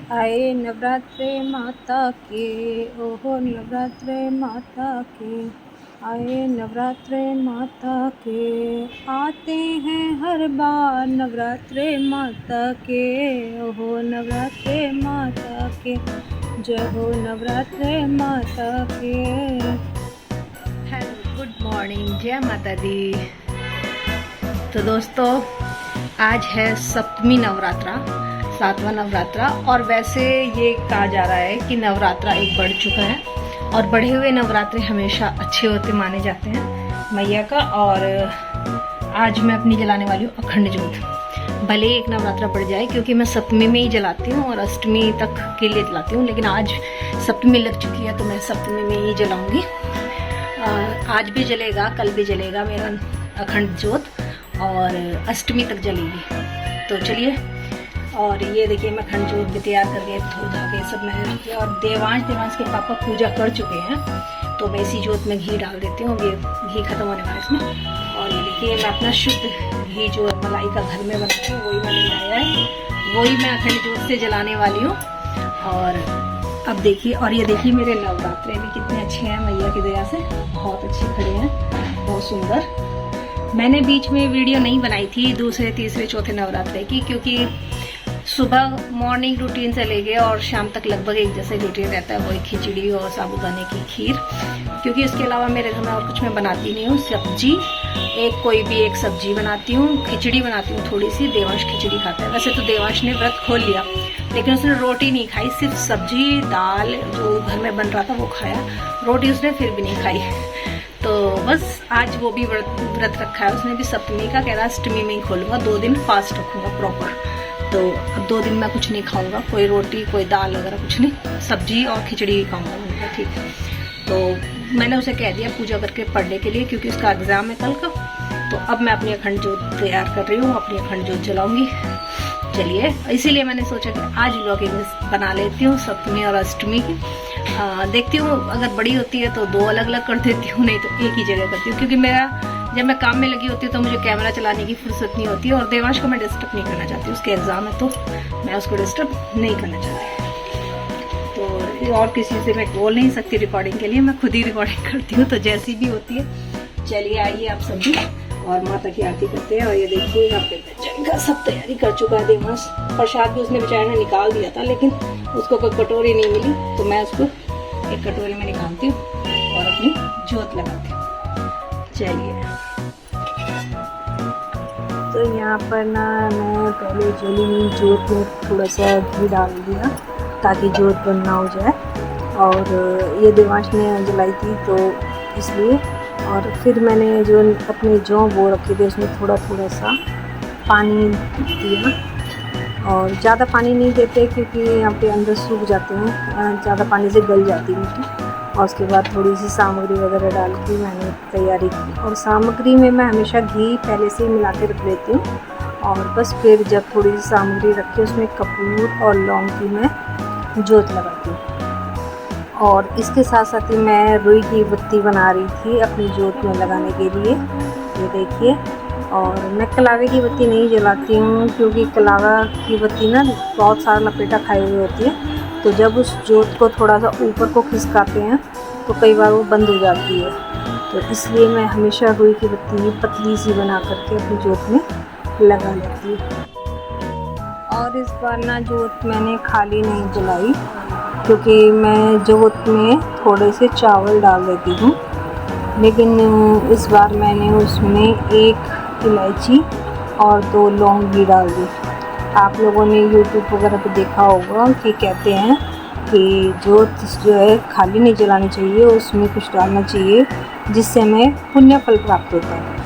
आए नवरात्रे माता के, ओहो नवरात्रे माता के, आए नवरात्रे माता के, आते हैं हर बार नवरात्रे माता के, ओहो नवरात्रे माता के, जय हो नवरात्रे माता के। हेलो, गुड मॉर्निंग, जय माता दी। तो दोस्तों, आज है सप्तमी नवरात्रा, सातवां नवरात्रा। और वैसे ये कहा जा रहा है कि नवरात्रा एक बढ़ चुका है और बढ़े हुए नवरात्रे हमेशा अच्छे होते माने जाते हैं मैया का। और आज मैं अपनी जलाने वाली हूँ अखंड ज्योत। भले एक नवरात्रा बढ़ जाए, क्योंकि मैं सप्तमी में ही जलाती हूँ और अष्टमी तक के लिए जलाती हूँ, लेकिन आज सप्तमी लग चुकी है तो मैं सप्तमी में ही जलाऊंगी। आज भी जलेगा, कल भी जलेगा मेरा अखंड ज्योत और अष्टमी तक जलेगी। तो चलिए, और ये देखिए मैं अखंड ज्योत भी तैयार करके धो धा के सब मैंने रखी है। और देवांश के पापा पूजा कर चुके हैं, तो मैं इसी ज्योत में घी डाल देती हूँ। ये घी खत्म होने वाला है इसमें। और ये देखिए मैं अपना शुद्ध घी जो मलाई का घर में बनाती हूँ वही मैंने लाया है, वही मैं अखंड ज्योत से जलाने वाली हूँ। और अब देखिए, और ये देखिए मेरे नवरात्रे भी कितने अच्छे हैं मैया की दया से, बहुत अच्छे खड़े हैं, बहुत सुंदर। मैंने बीच में वीडियो नहीं बनाई थी दूसरे तीसरे चौथे नवरात्रे की, क्योंकि सुबह मॉर्निंग रूटीन से लेके और शाम तक लगभग एक जैसे रूटीन रहता है, वही खिचड़ी और साबूदाने की खीर। क्योंकि इसके अलावा मेरे घर में और कुछ मैं बनाती नहीं हूँ। सब्जी कोई भी एक सब्जी बनाती हूँ, खिचड़ी बनाती हूँ थोड़ी सी। देवांश खिचड़ी खाता है। वैसे तो देवांश ने व्रत खोल लिया, लेकिन उसने रोटी नहीं खाई, सिर्फ सब्जी दाल जो घर में बन रहा था वो खाया, रोटी उसने फिर भी नहीं खाई। तो बस आज वो भी व्रत रखा है उसने भी सप्तमी का, कह रहा अष्टमी में ही खोलूंगा, 2 दिन फास्ट रखूंगा प्रॉपर। तो अब 2 दिन मैं कुछ नहीं खाऊंगा, कोई रोटी कोई दाल वगैरह कुछ नहीं, सब्जी और खिचड़ी ही खाऊंगा। मैंने कहा ठीक है। तो मैंने उसे कह दिया पूजा करके पढ़ने के लिए, क्योंकि उसका एग्जाम है कल का। तो अब मैं अपनी अखंड ज्योत तैयार कर रही हूँ, अपनी अखंड ज्योत जलाऊंगी। चलिए, इसीलिए मैंने सोचा कि आज व्लॉगिंग बना लेती हूँ सप्तमी और अष्टमी की। देखती हूँ अगर बड़ी होती है तो 2 अलग अलग कर देती हूँ, नहीं तो एक ही जगह करती हूँ। क्योंकि जब मैं काम में लगी होती हूँ तो मुझे कैमरा चलाने की फुर्सत नहीं होती है, और देवांश को मैं डिस्टर्ब नहीं करना चाहती, उसके एग्जाम है तो मैं उसको डिस्टर्ब नहीं करना चाहती। तो और किसी से मैं बोल नहीं सकती रिकॉर्डिंग के लिए, मैं खुद ही रिकॉर्डिंग करती हूँ, तो जैसी भी होती है। चलिए आइए आप सभी और माता की आरती करते हैं। और ये देखिए यहाँ पे भजन का सब तैयारी कर चुका है देवांश। प्रसाद भी उसने बेचारे ने निकाल दिया था, लेकिन उसको कोई कटोरी नहीं मिली, तो मैं उसको एक कटोरी में निकालती हूँ और अपनी ज्योत लगाती हूँ। चलिए, तो यहाँ पर ना मैं पहले जली हुई ज्योत में थोड़ा सा घी डाल दिया ताकि ज्योत बंद ना हो जाए। और ये देवांश ने जलाई थी तो इसलिए। और फिर मैंने जो अपने जौ वो रखे थे उसमें थोड़ा थोड़ा सा पानी दिया, और ज़्यादा पानी नहीं देते क्योंकि यहाँ पे अंदर सूख जाते हैं, ज़्यादा पानी से गल जाती है मिट्टी। और उसके बाद थोड़ी सी सामग्री वगैरह डाल के मैंने तैयारी की। और सामग्री में मैं हमेशा घी पहले से ही मिला के रख लेती हूँ, और बस फिर जब थोड़ी सी सामग्री रखी उसमें कपूर और लौंग की मैं ज्योत लगाती हूँ। और इसके साथ साथ ही मैं रुई की बत्ती बना रही थी अपनी ज्योत में लगाने के लिए, ये देखिए। और मैं कलावे की बत्ती नहीं जलाती हूँ, क्योंकि कलावा की बत्ती ना बहुत सारा लपेटा खाई हुई होती है, तो जब उस ज्योत को थोड़ा सा ऊपर को खिसकाते हैं तो कई बार वो बंद हो जाती है। तो इसलिए मैं हमेशा रुई की बत्ती पतली सी बना करके अपनी ज्योत में लगा लेती हूँ। और इस बार ना ज्योत मैंने खाली नहीं जलाई, क्योंकि मैं ज्योत में थोड़े से चावल डाल देती हूँ, लेकिन इस बार मैंने उसमें 1 इलायची और 2 लौंग भी डाल दी। आप लोगों ने यूट्यूब वगैरह पे देखा होगा कि कहते हैं कि ज्योत जो है खाली नहीं जलानी चाहिए, उसमें कुछ डालना चाहिए जिससे हमें पुण्य फल प्राप्त होता है।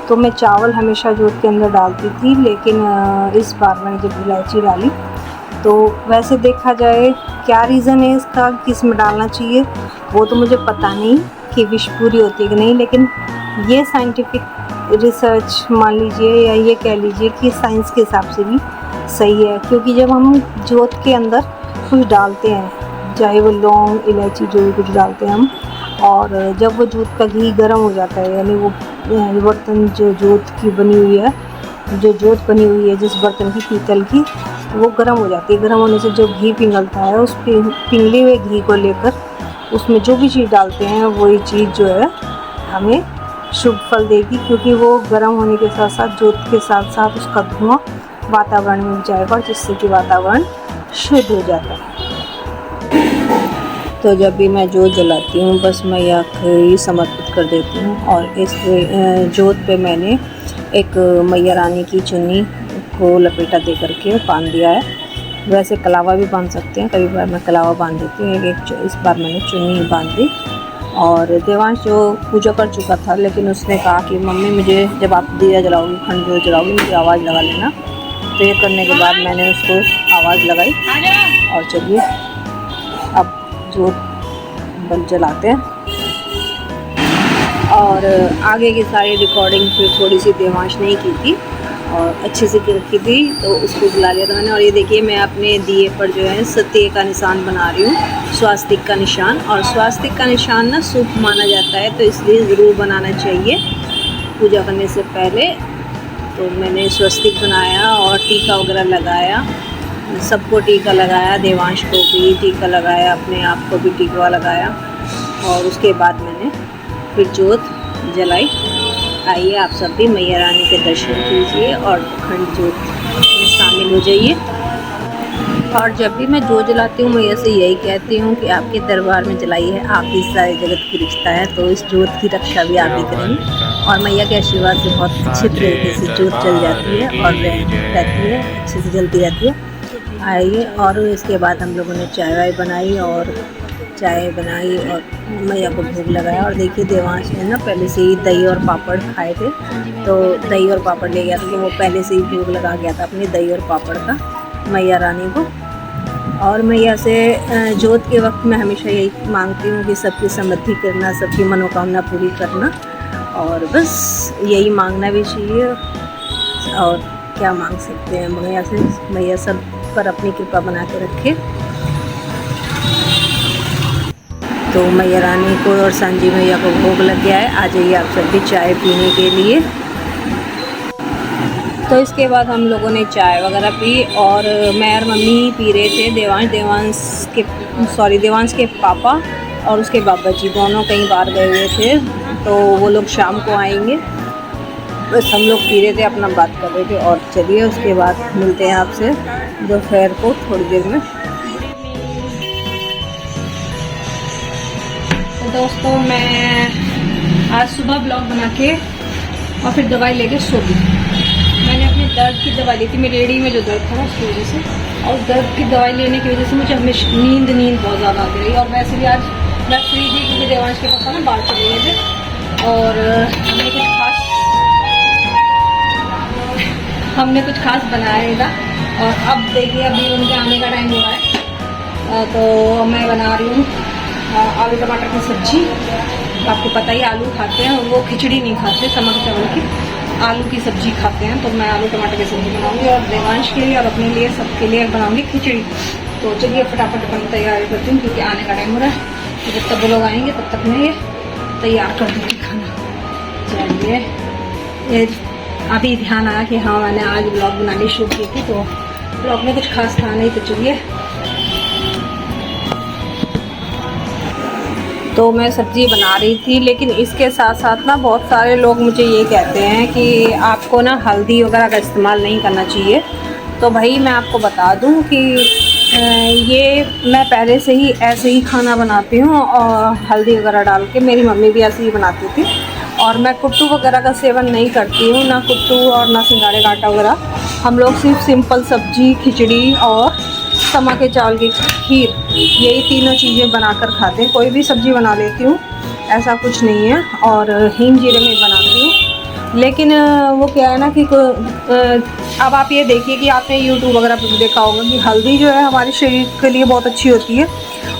तो मैं चावल हमेशा ज्योत के अंदर डालती थी, लेकिन इस बार मैंने जब इलायची डाली तो वैसे देखा जाए क्या रीज़न है इसका, किस में डालना चाहिए वो तो मुझे पता नहीं कि विश पूरी होती है कि नहीं, लेकिन ये साइंटिफिक रिसर्च मान लीजिए या ये कह लीजिए कि साइंस के हिसाब से भी सही है। क्योंकि जब हम ज्योत के अंदर कुछ डालते हैं, चाहे वो लौंग इलायची जो भी कुछ डालते हैं हम, और जब वो ज्योत का घी गर्म हो जाता है, यानी वो बर्तन जो ज्योत की बनी हुई है, जो ज्योत बनी हुई है जिस बर्तन की, पीतल की, तो वो गर्म हो जाती है। गर्म होने से जो घी पिघलता है, उस पिघले हुए घी को लेकर उसमें जो भी चीज़ डालते हैं वही चीज़ जो है हमें शुभ फल देगी, क्योंकि वो गर्म होने के साथ साथ जोत के साथ साथ उसका धुआं वातावरण में जाएगा, और जिससे कि वातावरण शुद्ध हो जाता है। तो जब भी मैं जोत जलाती हूँ बस मैया को ही समर्पित कर देती हूँ। और इस जोत पे मैंने एक मैया रानी की चुन्नी को लपेटा दे करके बांध दिया है। वैसे कलावा भी बांध सकते हैं, कभी बार मैं कलावा बांध देती हूँ, इस बार मैंने चुन्नी बांध दी। और देवांश जो पूजा कर चुका था, लेकिन उसने कहा कि मम्मी मुझे जब आप दिया जलाओगी, खंड जो जलाओगी, मुझे आवाज़ लगा लेना। तो ये करने के बाद मैंने उसको आवाज़ लगाई। और चलिए अब जोत बल जलाते हैं। और आगे की सारी रिकॉर्डिंग फिर थोड़ी सी देवांश ने की थी और अच्छे से रखी थी, तो उसको बुला लिया था मैंने। और ये देखिए मैं अपने दिए पर जो है सत्य का निशान बना रही हूँ, स्वास्तिक का निशान। और स्वास्तिक का निशान ना शुभ माना जाता है, तो इसलिए ज़रूर बनाना चाहिए पूजा करने से पहले। तो मैंने स्वस्तिक बनाया और टीका वगैरह लगाया, सबको टीका लगाया, देवांश को भी टीका लगाया, अपने आप को भी टीका लगाया। और उसके बाद मैंने फिर जोत जलाई। आइए आप सब भी मैया रानी के दर्शन कीजिए और अखंड जोत में शामिल हो जाइए। और जब भी मैं जोत जलाती हूँ मैया से यही कहती हूँ कि आपके दरबार में जलाई है, आप ही सारे जगत की रिश्ता है, तो इस जोत की रक्षा भी आप ही करेंगे। और मैया के आशीर्वाद से बहुत अच्छे तरीके से जोत जल जाती है और रहती है, अच्छे से जलती रहती है। आइए। और इसके बाद हम लोगों ने चाय वाय बनाई और मैया को भोग लगाया। और देखिए देवांश ने ना पहले से ही दही और पापड़ खाए थे, तो दही और पापड़ ले गया था, तो वो पहले से ही भोग लगा गया था अपने दही और पापड़ का मैया रानी को। और मैया से जोत के वक्त मैं हमेशा यही मांगती हूँ कि सबकी समृद्धि करना, सबकी मनोकामना पूरी करना, और बस यही मांगना भी चाहिए। और क्या मांग सकते हैं मैया से, मैया सब पर अपनी कृपा बना के रखे। तो मैया रानी को और सांझी मैया को भोग लग गया है। आ जाइए आप सब भी चाय पीने के लिए। तो इसके बाद हम लोगों ने चाय वगैरह पी और मैं और मम्मी पी रहे थे। देवांश के पापा और उसके बाबा जी दोनों कहीं बाहर गए हुए थे, तो वो लोग शाम को आएंगे। बस हम लोग पी रहे थे, अपना बात कर रहे थे। और चलिए उसके बाद मिलते हैं आपसे दोपहर को थोड़ी देर में। तो दोस्तों मैं आज सुबह ब्लॉग बना के और फिर दवाई लेके सो गई। मैंने अपने दर्द की दवाई ली थी, मेरी एड़ी में जो दर्द था ना उसकी वजह से, और दर्द की दवाई लेने की वजह से मुझे हमेशा नींद बहुत ज़्यादा आती रही। और वैसे भी आज मैं फ्री थी क्योंकि देवांश के पापा ना बाहर चले गए थे और हमने कुछ खास बनाया नहीं था। और अब देखिए अभी उनके आने का टाइम हो रहा है, तो मैं बना रही हूँ आलू टमाटर की सब्जी। आपको पता ही आलू खाते हैं, वो खिचड़ी नहीं खाते, समर चावल की आलू की सब्जी खाते हैं। तो मैं आलू टमाटर की सब्जी बनाऊंगी और देवांश के लिए और अपने लिए सबके लिए बनाऊंगी खिचड़ी। तो चलिए फटाफट अपन तैयारी करती हूँ क्योंकि आने का टाइम हो रहा है। तो जब तक वो लोग आएंगे तब तक मैं ये तैयार कर दूँगी खाना। चलिए ये अभी ध्यान आया कि हाँ मैंने आज ब्लॉग बनानी शुरू की थी, तो ब्लॉग में कुछ खास था नहीं। तो चलिए तो मैं सब्ज़ी बना रही थी, लेकिन इसके साथ साथ ना बहुत सारे लोग मुझे ये कहते हैं कि आपको ना हल्दी वगैरह का इस्तेमाल नहीं करना चाहिए। तो भाई मैं आपको बता दूं कि ये मैं पहले से ही ऐसे ही खाना बनाती हूँ और हल्दी वगैरह डाल के, मेरी मम्मी भी ऐसे ही बनाती थी। और मैं कुट्टू वगैरह का सेवन नहीं करती हूँ, ना कुट्टू और ना सिंगाड़े घाटा वगैरह। हम लोग सिर्फ सिंपल सब्जी, खिचड़ी और समा के चावल की खीर, यही तीनों चीज़ें बनाकर खाते हैं। कोई भी सब्ज़ी बना लेती हूँ, ऐसा कुछ नहीं है। और हींग जीरे में बनाती हूँ। लेकिन वो क्या है ना कि अब आप ये देखिए कि आपने यूट्यूब वगैरह पर भी देखा होगा कि हल्दी जो है हमारे शरीर के लिए बहुत अच्छी होती है।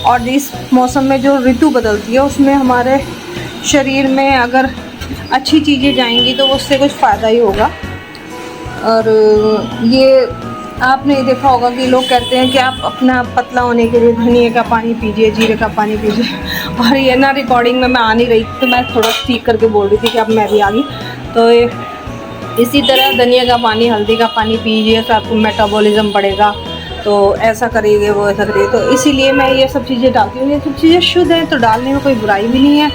और इस मौसम में जो ऋतु बदलती है उसमें हमारे शरीर में अगर अच्छी चीज़ें जाएंगी तो उससे कुछ फ़ायदा ही होगा। और ये आपने देखा होगा कि लोग कहते हैं कि आप अपना पतला होने के लिए धनिया का पानी पीजिए, जीरे का पानी पीजिए। और ये ना रिकॉर्डिंग में मैं आ नहीं रही, तो मैं थोड़ा ठीक करके बोल रही थी कि अब मैं भी आ गई। तो ये इसी तरह धनिया का पानी, हल्दी का पानी पीजिए तो आपको मेटाबॉलिज्म बढ़ेगा, तो ऐसा करिए, वो ऐसा करिए। तो इसीलिए मैं ये सब चीज़ें डालती हूँ। ये सब चीज़ें शुद्ध हैं तो डालने में कोई बुराई भी नहीं है,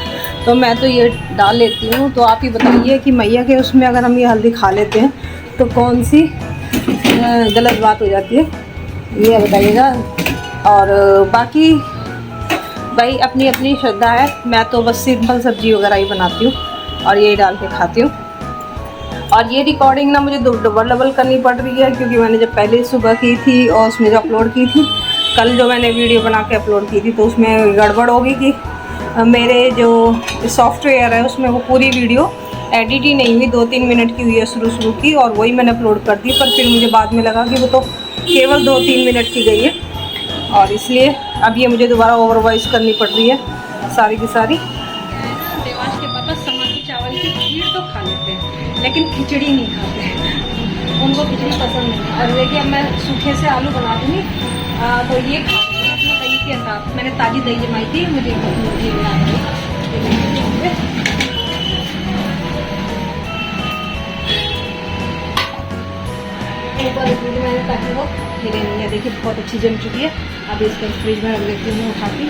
तो मैं तो ये डाल लेती हूँ। तो आप ही बताइए कि मैया के उसमें अगर हम ये हल्दी खा लेते हैं तो कौन सी गलत बात हो जाती है, ये बताइएगा। और बाकी भाई अपनी अपनी श्रद्धा है, मैं तो बस सिंपल सब्जी वगैरह ही बनाती हूँ और यही डाल के खाती हूँ। और ये रिकॉर्डिंग ना मुझे डबल करनी पड़ रही है, क्योंकि मैंने जब पहले सुबह की थी और उसमें जो अपलोड की थी, कल जो मैंने वीडियो बना के अपलोड की थी, तो उसमें गड़बड़ होगी कि मेरे जो सॉफ्टवेयर है उसमें वो पूरी वीडियो एडिट ही नहीं हुई, 2-3 मिनट की हुई है शुरू की, और वही मैंने अपलोड कर दी। पर फिर मुझे बाद में लगा कि वो तो केवल 2-3 मिनट की गई है, और इसलिए अब ये मुझे दोबारा ओवर वॉइस करनी पड़ रही है सारी की सारी। देवांश के पापा समाती चावल की खीर तो खा लेते हैं, लेकिन खिचड़ी नहीं खाते हैं, उनको खिचड़ी पसंद नहीं। और देखिए अब मैं सूखे से आलू बना दूँगी, तो ये खा लेंगे अपने दही के साथ। मैंने ताज़ी दही जमाई थी, मुझे याद है। ऊपर फ्रिज में ताकि वो हिले नहीं है। देखिए बहुत अच्छी जम चुकी है। अब इसको फ्रिज में रख देती हूँ उठा के।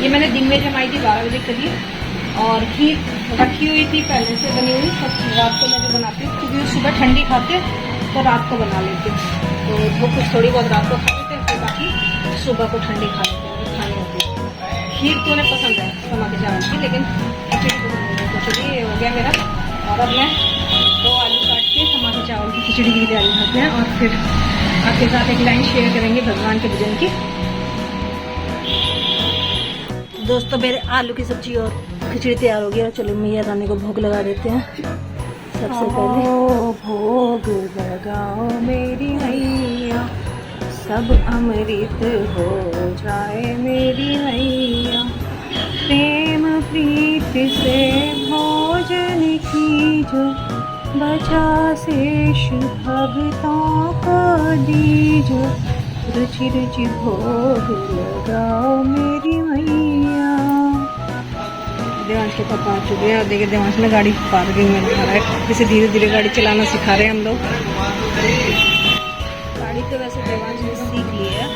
ये मैंने दिन में जमाई थी 12 बजे करीब, और खीर रखी हुई थी पहले से बनी हुई। रात को मैं जो बनाती हूँ, क्योंकि सुबह ठंडी खाते तो रात को बना लेती हूँ, तो वो कुछ थोड़ी बहुत रात को खा लेते हैं, फिर बाकी सुबह को ठंडी खा लेते हैं, खानी होती है। खीर तो उन्हें पसंद है समाती चावल की, लेकिन खिचड़ी पसंद है। तो चलिए हो गया मेरा, और अब मैं 2 आलू काट के समाती चावल की खिचड़ी की तैयारी करते हैं, और फिर आपके साथ एक लाइन शेयर करेंगे भगवान के भजन की। दोस्तों मेरे आलू की सब्जी और खिचड़ी तैयार हो गया। चलो मैया रानी को भोग लगा देते हैं। सबसे पहले भोग लगाओ मेरी मैया, सब अमृत हो जाए मेरी मैया, प्रेम प्रीत से भोजन कीजो, बचा शेष भक्तों को दीजो, रुचि रुचि भोग लगाओ मेरी मैया। देवांश के पापा आ चुके हैं, और देखिए देवांश ने गाड़ी पार्किंग में लगा रहा है। इसे धीरे धीरे गाड़ी चलाना सिखा रहे हैं हम लोग। गाड़ी तो वैसे देवांश ने सीख ली है,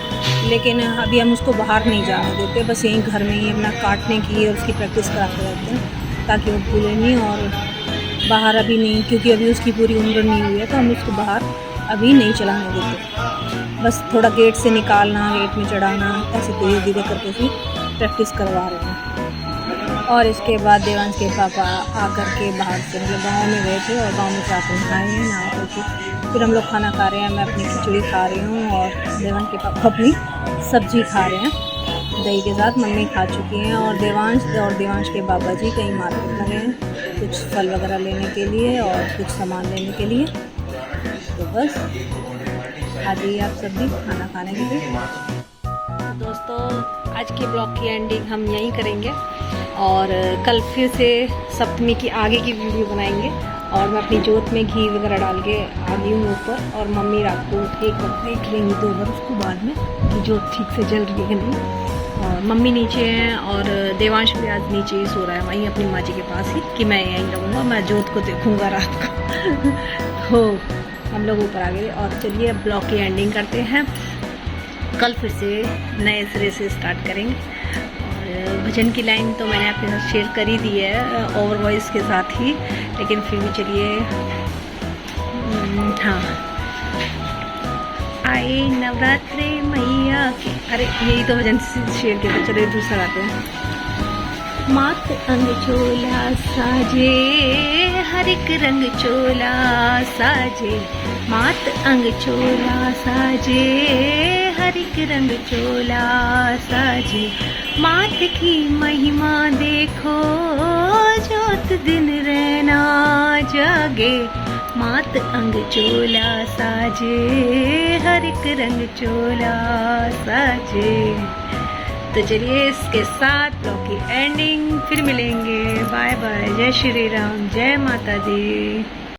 लेकिन अभी हम उसको बाहर नहीं जाने देते, बस यहीं घर में ही अपना काटने की और उसकी प्रैक्टिस कराते रहते हैं, ताकि वो भूले नहीं। और बाहर अभी नहीं, क्योंकि अभी उसकी पूरी उम्र नहीं हुई है, तो हम उसको बाहर अभी नहीं चलाने देते। बस थोड़ा गेट से निकालना, गेट में चढ़ाना, ऐसे धीरे धीरे करके ही प्रैक्टिस करवा रहे हैं। और इसके बाद देवांश के पापा आकर के बाहर से, मतलब गाँव में गए थे, और गाँव में जाकर नहाए हैं, नहा करके फिर हम लोग खाना खा रहे हैं। मैं अपनी खिचड़ी खा रही हूँ, और देवांश के पापा अपनी सब्जी खा रहे हैं दही के साथ। मम्मी खा चुकी हैं, और देवांश के बाबा जी कहीं मार्केट में गए हैं, कुछ फल वगैरह लेने के लिए और कुछ सामान लेने के लिए। तो बस आ जाइए आप सब भी खाना खाने के लिए। दोस्तों आज के ब्लॉग की एंडिंग हम यहीं करेंगे, और कल फिर से सप्तमी की आगे की वीडियो बनाएंगे। और मैं अपनी जोत में घी वगैरह डाल के आ गई हूँ ऊपर, और मम्मी रात को एक बार देख लेंगी 2 बार उसको बाद में कि जोत ठीक से जल रही है नहीं। और मम्मी नीचे हैं, और देवांश भी आज नीचे ही सो रहा है, वहीं अपनी माँ जी के पास ही, कि मैं यहीं रहूँगा, मैं जोत को देखूँगा रात को। तो हम लोग ऊपर आ गए, और चलिए ब्लॉग की एंडिंग करते हैं। कल फिर से नए सिरे से स्टार्ट करेंगे। और भजन की लाइन तो मैंने आपके साथ शेयर कर ही दी है ओवर वॉइस के साथ ही, लेकिन फिर भी चलिए। हाँ, आए नवरात्रे मैया के, अरे यही तो भजन शेयर किया था। चलिए दूसरा गाते हैं। मात अंग चोला साजे, हर एक रंग चोला साजे, मात अंग चोला साजे, हर एक रंग चोला साजे, मात की महिमा देखो, जोत दिन रहना जागे, मात अंग चोला साजे, हर एक रंग चोला साजे। तो चलिए इसके साथ ब्लॉग की एंडिंग, फिर मिलेंगे। बाय बाय, जय श्री राम, जय माता दी।